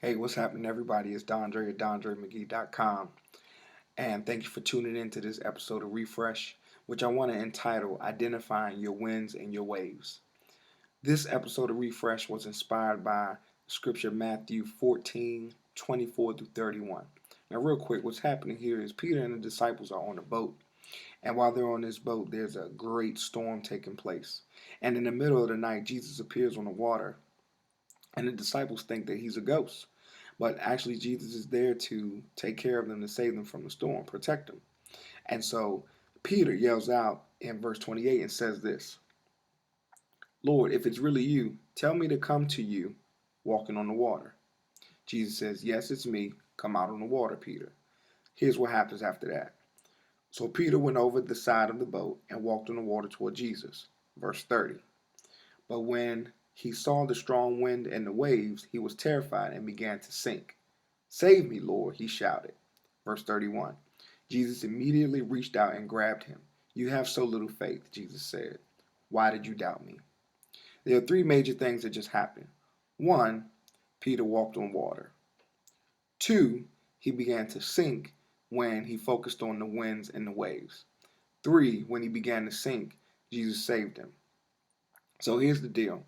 Hey, what's happening, everybody? It's Dondre at DondreMcGee.com, and thank you for tuning in to this episode of Refresh, which I want to entitle Identifying Your Winds and Your Waves. This episode of Refresh was inspired by scripture Matthew 14:24 through 31. Now, real quick, what's happening here is Peter and the disciples are on a boat, and while they're on this boat, there's a great storm taking place. And in the middle of the night, Jesus appears on the water, and the disciples think that he's a ghost. But actually, Jesus is there to take care of them, to save them from the storm, protect them. And so Peter yells out in verse 28 and says this: Lord, if it's really you, tell me to come to you walking on the water. Jesus says, Yes, it's me. Come out on the water, Peter. Here's what happens after that. So Peter went over the side of the boat and walked on the water toward Jesus. Verse 30. But when he saw the strong wind and the waves, he was terrified and began to sink. Save me, Lord, he shouted. Verse 31. Jesus immediately reached out and grabbed him. You have so little faith, Jesus said. Why did you doubt me? There are three major things that just happened. One, Peter walked on water. Two, he began to sink when he focused on the winds and the waves. Three, when he began to sink, Jesus saved him. So here's the deal.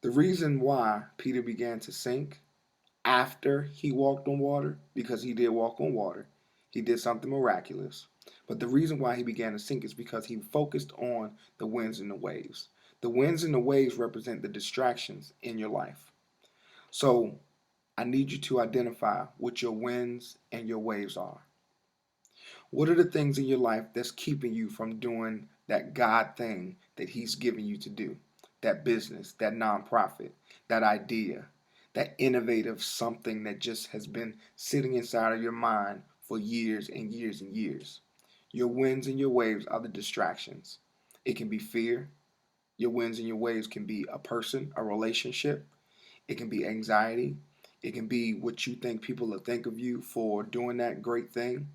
The reason why Peter began to sink after he walked on water, because he did walk on water, he did something miraculous. But the reason why he began to sink is because he focused on the winds and the waves. The winds and the waves represent the distractions in your life. So I need you to identify what your winds and your waves are. What are the things in your life that's keeping you from doing that God thing that He's given you to do? That business, that nonprofit, that idea, that innovative something that just has been sitting inside of your mind for years and years and years. Your winds and your waves are the distractions. It can be fear. Your winds and your waves can be a person, a relationship. It can be anxiety. It can be what you think people will think of you for doing that great thing.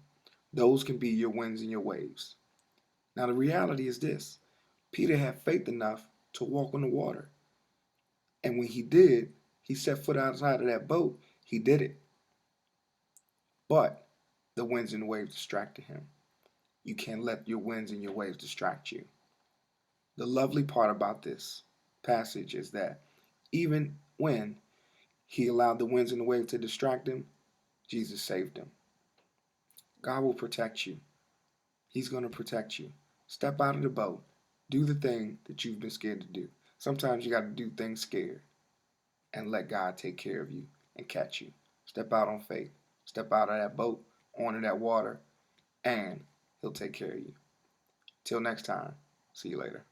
Those can be your winds and your waves. Now, the reality is this: Peter had faith enough to walk on the water. And when he did, he set foot outside of that boat, he did it. But the winds and the waves distracted him. You can't let your winds and your waves distract you. The lovely part about this passage is that even when he allowed the winds and the waves to distract him, Jesus saved him. God will protect you. He's going to protect you. Step out of the boat. Do the thing that you've been scared to do. Sometimes you got to do things scared and let God take care of you and catch you. Step out on faith. Step out of that boat, onto that water, and He'll take care of you. Till next time, see you later.